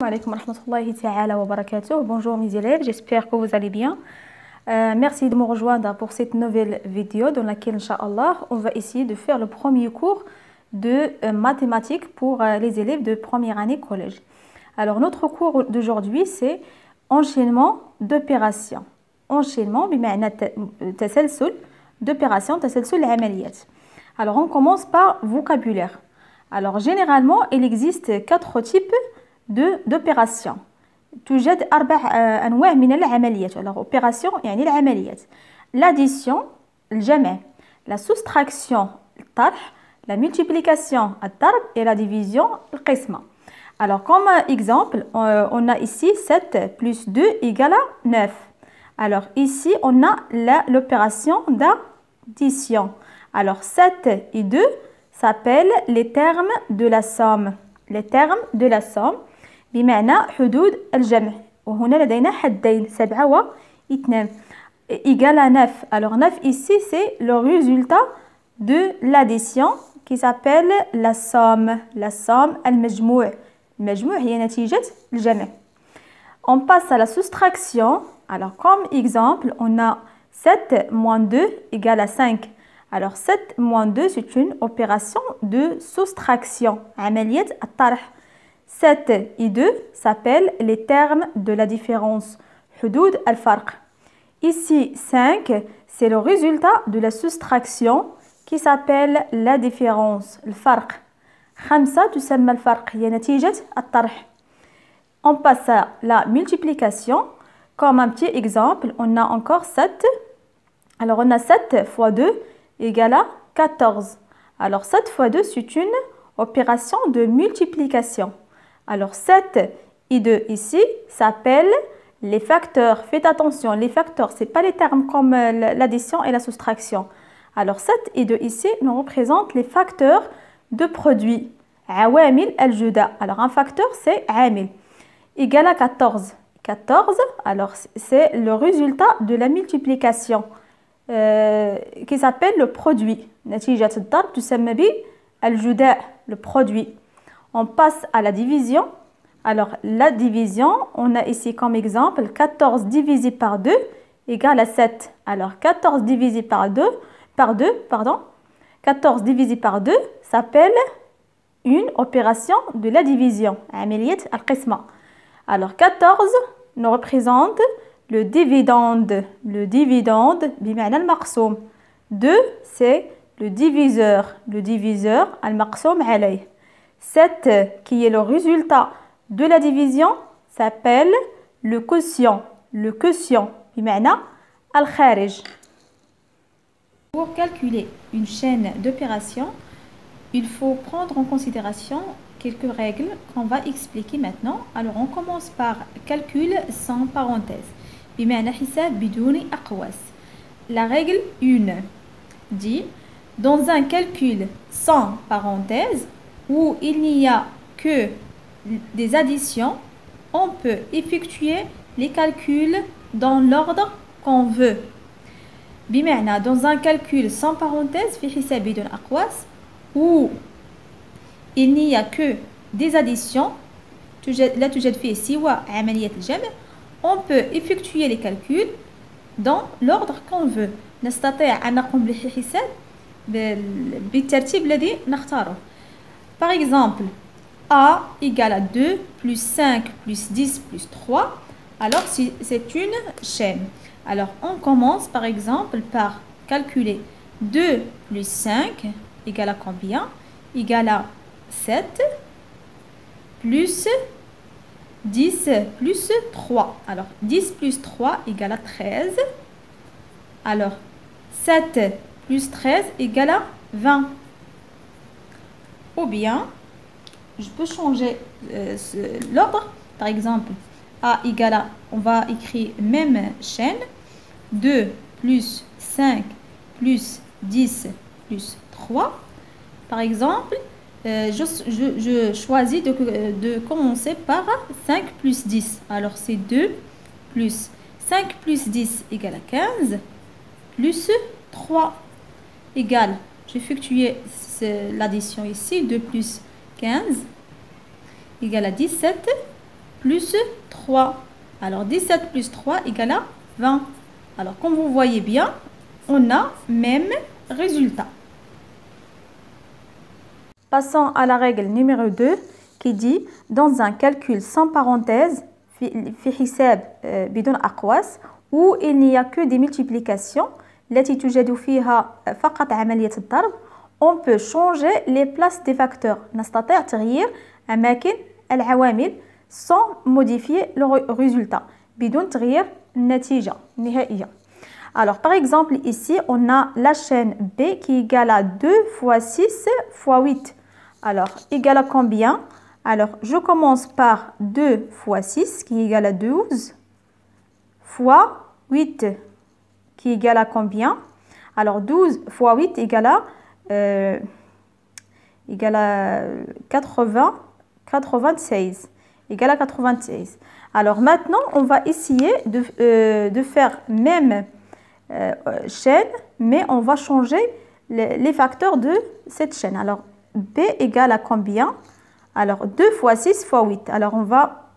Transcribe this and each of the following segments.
Alaikum warahmatullahi ta'ala wa barakatuh. Bonjour mes élèves, j'espère que vous allez bien. Merci de me rejoindre pour cette nouvelle vidéo dans laquelle, Inch'Allah, on va essayer de faire le premier cours de mathématiques pour les élèves de première année collège. Alors, notre cours d'aujourd'hui, c'est enchaînement d'opérations. Enchaînement, بمعنى تسلسل d'opérations, تسلسل العمليات. Alors, on commence par vocabulaire. Alors, généralement, il existe 4 types d'opérations. توجد 4 أنواع من العمليات. Alors, opération يعني العمليات. L'addition, الجمع. La soustraction, الطرح. La multiplication, الضرب. Et la division, القسمة. Alors, comme exemple, on a ici 7 plus 2 égale à 9. Alors, ici, on a l'opération d'addition. Alors, 7 et 2 s'appellent les termes de la somme. Les termes de la somme. بمعنى حدود الجمع. وهنا لدينا حدين 7 و 2 égale à 9. Alors 9 ici c'est le résultat de l'addition qui s'appelle la somme. La somme المجموع. المجموع هي نتيجة الجمع. On passe à la soustraction. Alors comme exemple on a 7 moins 2 égale à 5. Alors 7 moins 2 c'est une opération de soustraction. عملية الطرح. 7 et 2 s'appellent les termes de la différence. حدود الفرق. Ici, 5, c'est le résultat de la soustraction qui s'appelle la différence. الفرق. 5 تسمى الفرق هي نتيجة الطرح. On passe à la multiplication. Comme un petit exemple, on a encore 7. Alors, on a 7 fois 2 égale à 14. Alors, 7 fois 2, c'est une opération de multiplication. Alors, 7 et 2 ici s'appellent les facteurs. Faites attention, les facteurs, ce n'est pas les termes comme l'addition et la soustraction. Alors, 7 et 2 ici nous représentent les facteurs de produits. عوامل الجداء. Alors, un facteur, c'est عامل. Égal à 14. 14, alors c'est le résultat de la multiplication qui s'appelle le produit. نتيجة الضرب تسمى بالجداء, le produit. On passe à la division. Alors, la division, on a ici comme exemple 14 divisé par 2 égale à 7. Alors, 14 divisé par 2, 14 divisé par 2 s'appelle une opération de la division. عملية القسمة. Alors, 14 nous représente le dividende. Le dividende, بمعنى المقسوم. 2, c'est le diviseur. Le diviseur, المقسوم عليه. 7 qui est le résultat de la division s'appelle le quotient. Le quotient, بمعنى الخارج. Pour calculer une chaîne d'opérations, il faut prendre en considération quelques règles qu'on va expliquer maintenant. Alors on commence par calcul sans parenthèse. بمعنى حساب بدون أقواس. La règle 1 dit dans un calcul sans parenthèse où il n'y a que des additions, on peut effectuer les calculs dans l'ordre qu'on veut. بمعنى dans un calcul sans parenthèse في حساب بدون أقواس où il n'y a que des additions لا توجد فيه سوى عملية الجمع, on peut effectuer les calculs dans l'ordre qu'on veut. نستطيع أن نقوم بالحساب بالترتيب الذي نختاره. Par exemple, A égale à 2 plus 5 plus 10 plus 3. Alors, c'est une chaîne. Alors, on commence par exemple par calculer 2 plus 5 égale à combien? Égale à 7 plus 10 plus 3. Alors, 10 plus 3 égale à 13. Alors, 7 plus 13 égale à 20. Ou bien, je peux changer l'ordre. Par exemple, A égale à, on va écrire même chaîne. 2 plus 5 plus 10 plus 3. Par exemple, je choisis de commencer par 5 plus 10. Alors, c'est 2 plus 5 plus 10 égale à 15 plus 3 égale, j'ai effectué l'addition ici, 2 plus 15 égale à 17 plus 3. Alors 17 plus 3 égale à 20. Alors comme vous voyez bien, on a même résultat. Passons à la règle numéro 2 qui dit dans un calcul sans parenthèse في حساب بدون أقواس où il n'y a que des multiplications التي توجد فيها فقط عملية الضرب on peut changer les places des facteurs نستطيع تغيير أماكن العوامل sans modifier le résultat بدون تغيير النتيجة النهائية. Alors par exemple ici on a la chaîne B qui est égale à 2 fois 6 fois 8. Alors égale à combien? Alors je commence par 2 fois 6 qui est égal à 12 fois 8 qui est égal à combien? Alors 12 fois 8 égale à 96. Égale à 96. Alors maintenant, on va essayer de faire même chaîne, mais on va changer les facteurs de cette chaîne. Alors B égale à combien? Alors 2 fois 6 fois 8. Alors on va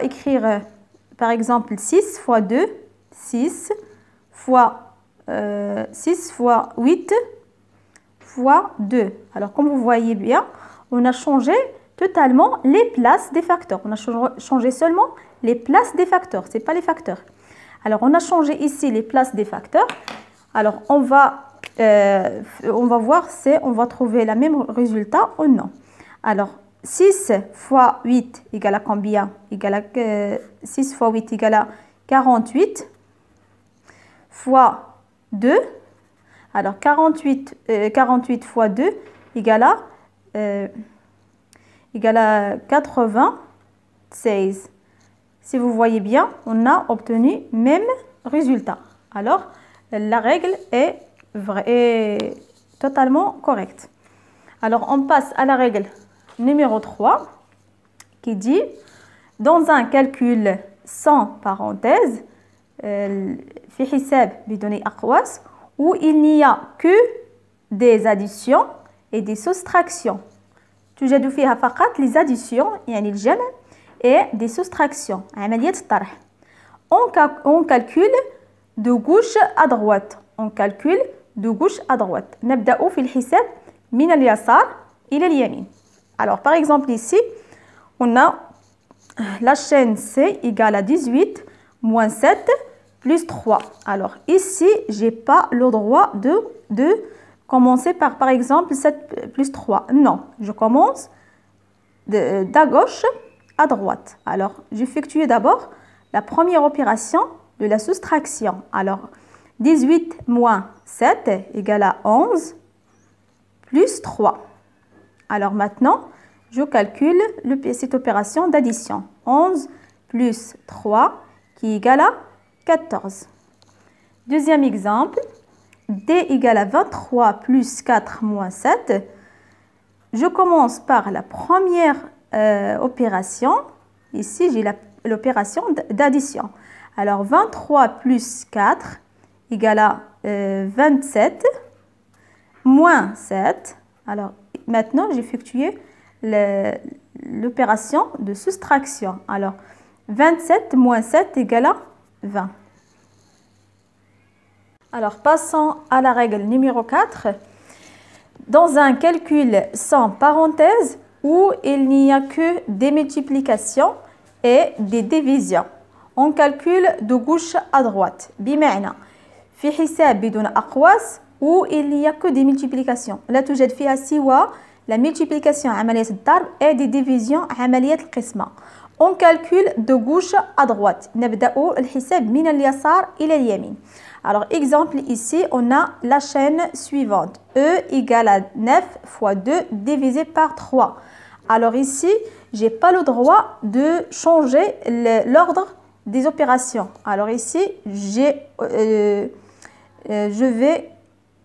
écrire par exemple 6 fois 2, 6 fois 8 fois 2. Alors comme vous voyez bien, on a changé totalement les places des facteurs. On a changé seulement les places des facteurs, ce n'est pas les facteurs. Alors on a changé ici les places des facteurs. Alors on va voir si on va trouver le même résultat ou non. Alors 6 fois 8 égale à combien? 6 fois 8 égale à 48 fois 2. Alors 48 fois 2 égale à 96. Si vous voyez bien, on a obtenu même résultat. Alors la règle est totalement correcte. Alors on passe à la règle numéro 3 qui dit dans un calcul sans parenthèse في حساب بدون أقواس où il n'y a que des additions et des soustractions. توجد فيها فقط les additions يعني الجمع et des soustractions عملية الطرح. On calcule de gauche à droite. On calcule de gauche à droite. نبدأ في الحساب من اليسار إلى اليمين. Alors par exemple ici, on a la chaîne C égale à 18 moins 7 plus 3. Alors ici, je n'ai pas le droit de commencer par exemple 7 plus 3. Non, je commence de gauche à droite. Alors j'effectue d'abord la première opération de la soustraction. Alors 18 moins 7 égale à 11 plus 3. Alors maintenant, je calcule cette opération d'addition. 11 plus 3 qui égale à 14. Deuxième exemple, D égale à 23 plus 4 moins 7. Je commence par la première opération. Ici, j'ai l'opération d'addition. Alors 23 plus 4 égale à 27 moins 7. Alors maintenant, j'ai effectué l'opération de soustraction. Alors 27 moins 7 égale à 20. Alors passons à la règle numéro 4. Dans un calcul sans parenthèse où il n'y a que des multiplications et des divisions, on calcule de gauche à droite. بمعنى في حساب بدون أقواس où il n'y a que des multiplications. لا توجد فيها سوى la multiplication عملية الضرب et des divisions عملية القسمة. On calcule de gauche à droite. نبدأ الحساب من اليسار إلى اليمين. Alors exemple ici, on a la chaîne suivante. E égale à 9 fois 2 divisé par 3. Alors ici, je n'ai pas le droit de changer l'ordre des opérations. Alors ici, je vais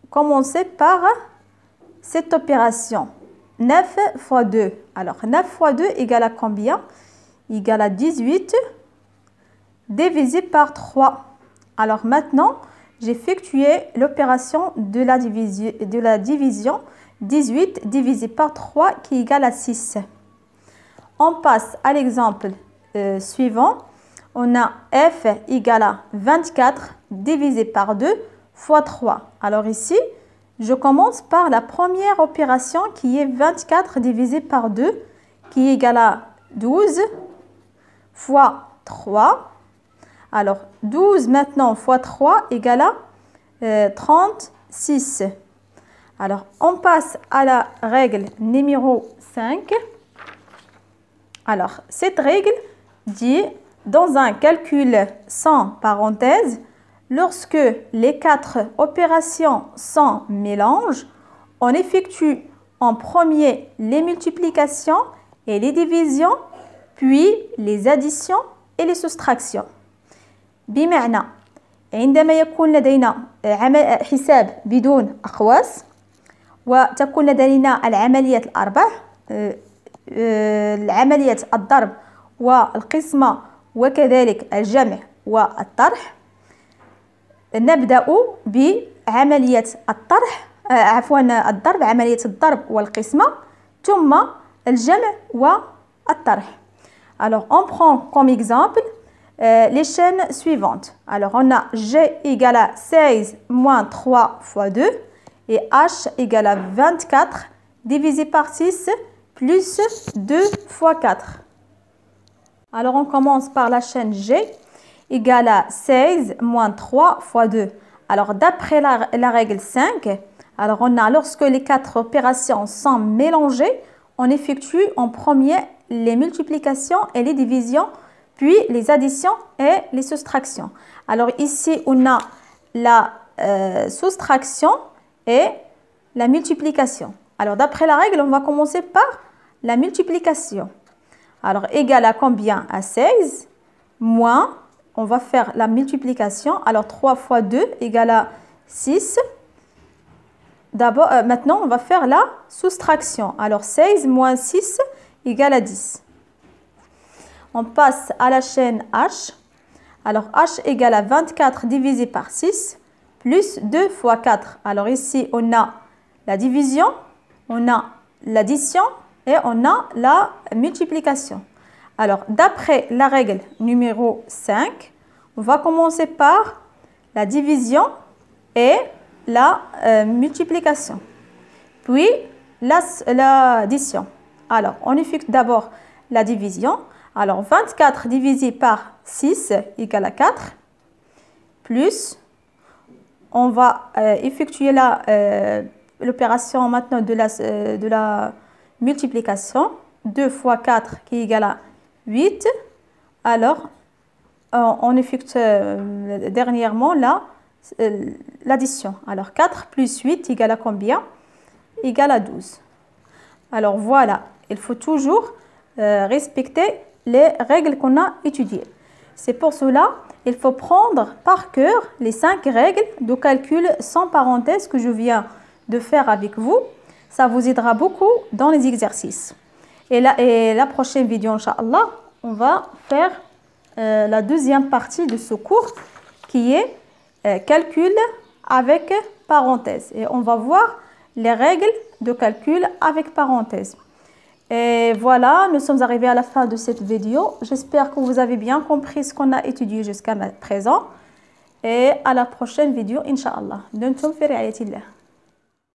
commencer par cette opération. 9 fois 2. Alors 9 fois 2 égale à combien? Égale à 18 divisé par 3. Alors maintenant, j'ai effectué l'opération de la division 18 divisé par 3 qui égale à 6. on passe à l'exemple suivant. On a f égale à 24 divisé par 2 fois 3. Alors ici, je commence par la première opération qui est 24 divisé par 2, qui est égal à 12 fois 3. Alors 12 maintenant fois 3 égale à 36. Alors on passe à la règle numéro 5. Alors cette règle dit, dans un calcul sans parenthèse, lorsque les 4 opérations sans mélange, on effectue en premier les multiplications et les divisions, puis les additions et les soustractions. بمعنى عندما يكون لدينا حساب بدون أقواس وتكون لدينا العملية الأربع، العملية الضرب والقسمة وكذلك الجمع والطرح، نبدأ بعملية الطرح الضرب، عملية الضرب والقسمة ثم الجمع والطرح. Alors on prend comme exemple les chaînes suivantes. Alors on a G égale à 16 moins 3 fois 2 et H égale à 24 divisé par 6 plus 2 fois 4. Alors on commence par la chaîne G égale à 16 moins 3 fois 2. Alors d'après la règle 5, alors on a, lorsque les 4 opérations sont mélangées, on effectue en premier les multiplications et les divisions, puis les additions et les soustractions. Alors ici on a la soustraction et la multiplication. Alors d'après la règle, on va commencer par la multiplication. Alors égal à combien? À 16 moins, on va faire la multiplication. Alors 3 fois 2 égale à 6. D'abord, maintenant on va faire la soustraction. Alors 16 moins 6 égale à 10. On passe à la chaîne H. Alors H égale à 24 divisé par 6 plus 2 fois 4. Alors ici on a la division, on a l'addition et on a la multiplication. Alors d'après la règle numéro 5, on va commencer par la division et la multiplication, puis l'addition. Alors on effectue d'abord la division. Alors 24 divisé par 6 égale à 4, plus, on va effectuer l'opération maintenant de la multiplication. 2 fois 4 qui est égal à 8. Alors on effectue dernièrement l'addition. Alors 4 plus 8 égale à combien? Égale à 12. Alors voilà, il faut toujours respecter les règles qu'on a étudiées. C'est pour cela il faut prendre par cœur les 5 règles de calcul sans parenthèse que je viens de faire avec vous. Ça vous aidera beaucoup dans les exercices. Et la prochaine vidéo, Inch'Allah, on va faire la deuxième partie de ce cours qui est calcul avec parenthèse. Et on va voir les règles de calcul avec parenthèse. Et voilà, nous sommes arrivés à la fin de cette vidéo. J'espère que vous avez bien compris ce qu'on a étudié jusqu'à présent. Et à la prochaine vidéo, Inch'Allah. Duntum fi ri'ayatillah.